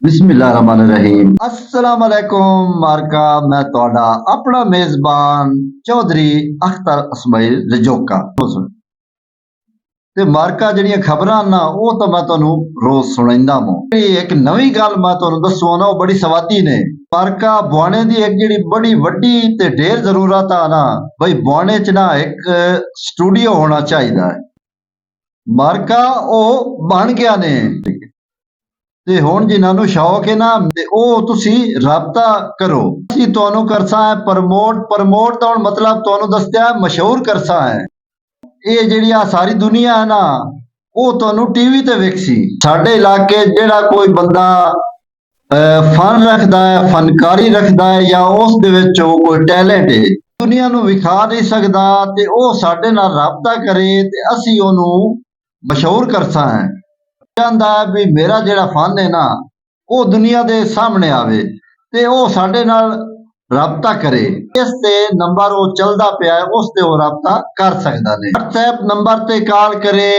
बिस्मिल्लाहिर्रहमानिर्रहीम अस्सलाम वालेकुम मार्का मैं ਤੁਹਾਡਾ ਆਪਣਾ ਮੇਜ਼ਬਾਨ ਚੌਧਰੀ ਅਖਤਰ ਇਸਮਾਈਲ ਰਜੋਕਾ ਤੇ ਮਾਰਕਾ ਜਿਹੜੀਆਂ ਖਬਰਾਂ ਨਾ ਉਹ ਤਾਂ ਮੈਂ ਤੁਹਾਨੂੰ ਰੋਜ਼ ਸੁਣਾਉਂਦਾ ਹਾਂ। ਇੱਕ ਨਵੀਂ ਗੱਲ ਮੈਂ ਤੁਹਾਨੂੰ ਦੱਸੂ ਨਾ ਉਹ ਬੜੀ ਸਵਾਦੀ ਨੇ। ਮਾਰਕਾ ਬੁਆਣੇ ਦੀ ਇੱਕ ਜਿਹੜੀ ਬੜੀ ਵੱਡੀ ਤੇ ਢੇਰ ਜ਼ਰੂਰਤ ਆ ਨਾ ਬਈ ਬੁਆਣੇ ਚ ਨਾ ਇੱਕ ਸਟੂਡੀਓ ਹੋਣਾ ਚਾਹੀਦਾ ਹੈ। ਮਾਰਕਾ ਉਹ ਬਣ ਗਿਆ ਨੇ ਤੇ ਹੁਣ ਜਿਨ੍ਹਾਂ ਨੂੰ ਸ਼ੌਕ ਹੈ ਨਾ ਤੇ ਉਹ ਤੁਸੀਂ ਰਾਬਤਾ ਕਰੋ। ਅਸੀਂ ਤੁਹਾਨੂੰ ਕਰਸਾ ਹੈ ਪ੍ਰਮੋਟ ਤਾਂ ਹੁਣ ਮਤਲਬ ਤੁਹਾਨੂੰ ਦੱਸਿਆ ਮਸ਼ਹੂਰ ਕਰਸਾ ਹੈ। ਇਹ ਜਿਹੜੀ ਆ ਸਾਰੀ ਦੁਨੀਆ ਹੈ ਨਾ ਉਹ ਤੁਹਾਨੂੰ ਟੀਵੀ ਤੇ ਵੇਖਸੀ। ਸਾਡੇ ਇਲਾਕੇ ਜਿਹੜਾ ਕੋਈ ਬੰਦਾ ਫਨ ਰੱਖਦਾ ਹੈ, ਫਨਕਾਰੀ ਰੱਖਦਾ ਹੈ ਜਾਂ ਉਸ ਦੇ ਵਿੱਚ ਕੋਈ ਟੈਲੈਂਟ ਹੈ ਦੁਨੀਆ ਨੂੰ ਵਿਖਾ ਨਹੀਂ ਸਕਦਾ ਤੇ ਉਹ ਸਾਡੇ ਨਾਲ ਰਾਬਤਾ ਕਰੇ ਤੇ ਅਸੀਂ ਉਹਨੂੰ ਮਸ਼ਹੂਰ ਕਰਸਾ ਹੈ। ਚਾਹੁੰਦਾ ਵੀ ਮੇਰਾ ਜਿਹੜਾ ਫਨ ਹੈ ਨਾ ਉਹ ਦੁਨੀਆ ਦੇ ਸਾਹਮਣੇ ਆਵੇ ਤੇ ਉਹ ਸਾਡੇ ਨਾਲ ਰਾਬਤਾ ਕਰੇ। ਇਸ ਤੇ ਨੰਬਰ ਉਹ ਚੱਲਦਾ ਪਿਆ ਹੈ ਉਸ ਤੇ ਉਹ ਰਾਬਤਾ ਕਰ ਸਕਦਾ ਨੇ। WhatsApp ਨੰਬਰ ਤੇ ਕਾਲ ਕਰੇ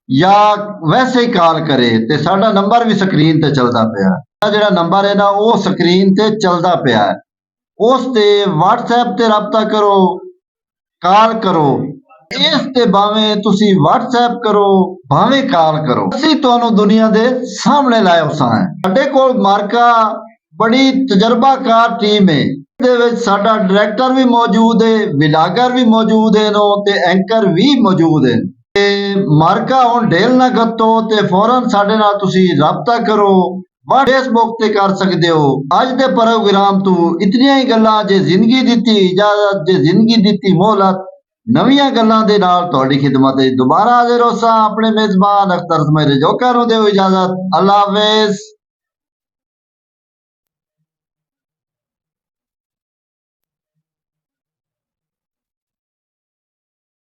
ਜਾਂ ਵੈਸੇ ਹੀ ਕਾਲ ਕਰੇ ਤੇ ਸਾਡਾ ਨੰਬਰ ਵੀ ਸਕਰੀਨ ਤੇ ਚੱਲਦਾ ਪਿਆ। ਜਿਹੜਾ ਨੰਬਰ ਹੈ ਨਾ ਉਹ ਸਕਰੀਨ ਤੇ ਚੱਲਦਾ ਪਿਆ ਹੈ ਉਸ ਤੇ WhatsApp ਤੇ ਰਾਬਤਾ ਕਰੋ, ਕਾਲ ਕਰੋ। ਇਸ ਤੇ ਭਾਵੇਂ ਤੁਸੀਂ WhatsApp ਕਰੋ ਭਾਵੇਂ ਕਾਲ ਕਰੋ ਅਸੀਂ ਤੁਹਾਨੂੰ ਦੁਨੀਆ ਦੇ ਸਾਹਮਣੇ ਲਾਇਆ ਉਸਾਂ ਹੈ। ਸਾਡੇ ਕੋਲ ਮਾਰਕਾ ਬੜੀ ਤਜਰਬਾਕਾਰ ਟੀਮ ਹੈ। ਇਹਦੇ ਵਿੱਚ ਸਾਡਾ ਡਾਇਰੈਕਟਰ ਵੀ ਮੌਜੂਦ ਹੈ, ਵਿਲਾਗਰ ਵੀ ਮੌਜੂਦ ਹੈ ਤੇ ਐਂਕਰ ਵੀ ਮੌਜੂਦ ਹੈ। ਤੇ ਮਾਰਕਾ ਹੁਣ ਢੇਲ ਨਾ ਗੱਤੋ ਤੇ ਫੌਰਨ ਸਾਡੇ ਨਾਲ ਤੁਸੀਂ ਰਾਬਤਾ ਕਰੋ। ਫੇਸਬੁੱਕ ਤੇ ਕਰ ਸਕਦੇ ਹੋ। ਅੱਜ ਦੇ ਪ੍ਰੋਗਰਾਮ ਤੋਂ ਇਤਨੀਆਂ ਹੀ ਗੱਲਾਂ। ਜੇ ਜ਼ਿੰਦਗੀ ਦਿੱਤੀ ਇਜਾਜ਼ਤ, ਜੇ ਜ਼ਿੰਦਗੀ ਦਿੱਤੀ ਮੋਹਲਤ, ਨਵੀਆਂ ਗੱਲਾਂ ਦੇ ਨਾਲ ਤੁਹਾਡੀ ਖਿਦਮਤ ਵਿੱਚ ਦੁਬਾਰਾ ਹਾਜ਼ਰ ਹੋਸਾਂ। ਆਪਣੇ ਮੇਜ਼ਬਾਨ ਅਖਤਰ ਇਸਮਾਈਲ ਰਜੋਕਾ ਨੂੰ ਦਿਓ ਇਜਾਜ਼ਤ। ਅੱਲਾ ਹਾਫਿਜ਼।